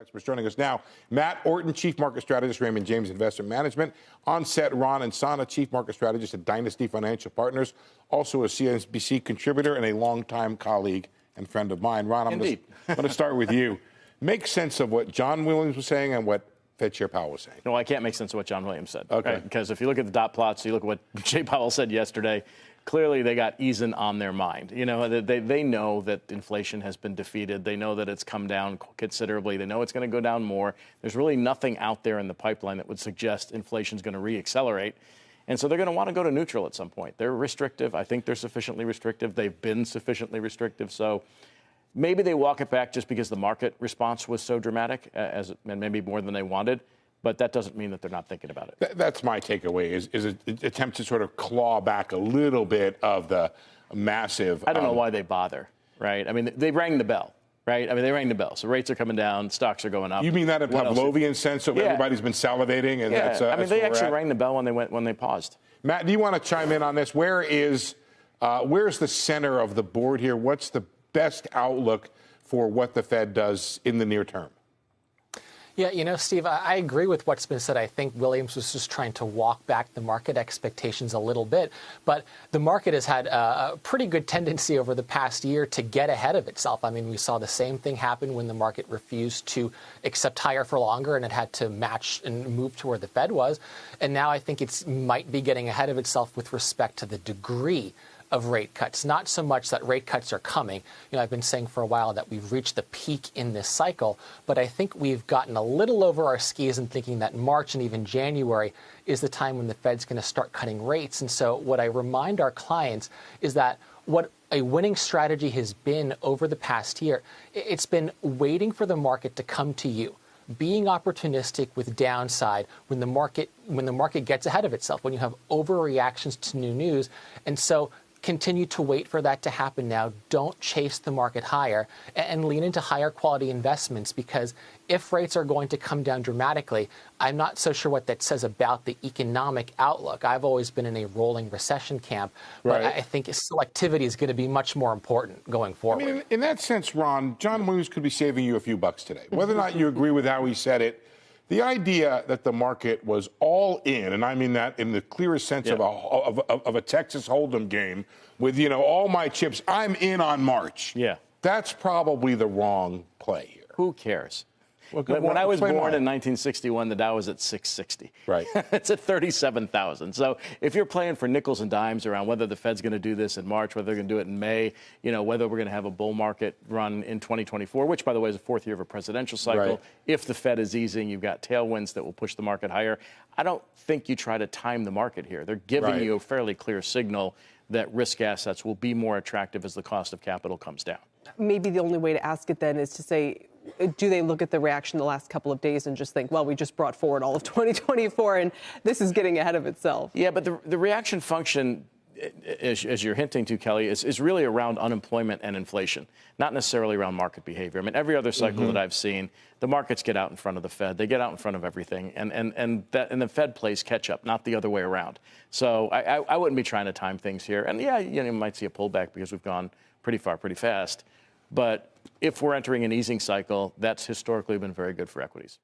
Experts joining us now. Matt Orton, Chief Market Strategist, Raymond James Investment Management. On set, Ron Insana, Chief Market Strategist at Dynasty Financial Partners, also a CNBC contributor and a longtime colleague and friend of mine. Ron, I'm going to start with you. Make sense of what John Williams was saying and what Fed Chair Powell was saying. No, I can't make sense of what John Williams said. Okay. Right? Because if you look at the dot plots, you look at what Jay Powell said yesterday, clearly they got easing on their mind. You know, they know that inflation has been defeated. They know that it's come down considerably. They know it's going to go down more. There's really nothing out there in the pipeline that would suggest inflation is going to reaccelerate. And so they're going to want to go to neutral at some point. They're restrictive. I think they're sufficiently restrictive. They've been sufficiently restrictive. So maybe they walk it back just because the market response was so dramatic, and maybe more than they wanted. But that doesn't mean that they're not thinking about it. That's my takeaway, is an attempt to sort of claw back a little bit of the massive... I don't know why they bother, right? I mean, they rang the bell, right? I mean, they rang the bell. So rates are coming down, stocks are going up. You mean that in Pavlovian sense? So everybody's been salivating? And yeah, that's they actually rang the bell when they paused. Matt, do you want to chime in on this? Where's the center of the board here? What's the best outlook for what the Fed does in the near term? Yeah, you know, Steve, I agree with what's been said. I think Williams was just trying to walk back the market expectations a little bit. But the market has had a pretty good tendency over the past year to get ahead of itself. I mean, we saw the same thing happen when the market refused to accept higher for longer and it had to match and move to where the Fed was. And now I think it might be getting ahead of itself with respect to the degree of rate cuts. Not so much that rate cuts are coming. You know, I've been saying for a while that we've reached the peak in this cycle, but I think we've gotten a little over our skis in thinking that March and even January is the time when the Fed's going to start cutting rates. And so what I remind our clients is that what a winning strategy has been over the past year, it's been waiting for the market to come to you, being opportunistic with downside when the market gets ahead of itself, when you have overreactions to new news. And so continue to wait for that to happen now. Don't chase the market higher and lean into higher quality investments, because if rates are going to come down dramatically, I'm not so sure what that says about the economic outlook. I've always been in a rolling recession camp, but I think selectivity is going to be much more important going forward. I mean, in that sense, Ron, John Williams could be saving you a few bucks today. Whether or not you agree with how he said it, the idea that the market was all in, and I mean that in the clearest sense of a Texas Hold'em game, with, you know, all my chips, I'm in on March. Yeah. That's probably the wrong play here. Who cares? Well, when I was born in 1961, the Dow was at 660. Right. It's at 37,000. So if you're playing for nickels and dimes around whether the Fed's going to do this in March, whether they're going to do it in May, you know, whether we're going to have a bull market run in 2024, which, by the way, is the fourth year of a presidential cycle. Right. If the Fed is easing, you've got tailwinds that will push the market higher. I don't think you try to time the market here. They're giving you a fairly clear signal that risk assets will be more attractive as the cost of capital comes down. Maybe the only way to ask it then is to say, do they look at the reaction the last couple of days and just think, well, we just brought forward all of 2024 and this is getting ahead of itself? Yeah, but the reaction function, as you're hinting to, Kelly, is really around unemployment and inflation, not necessarily around market behavior. I mean, every other cycle that I've seen, the markets get out in front of the Fed. They get out in front of everything, and the Fed plays catch up, not the other way around. So I wouldn't be trying to time things here. And yeah, you might see a pullback because we've gone pretty far, pretty fast. But if we're entering an easing cycle, that's historically been very good for equities.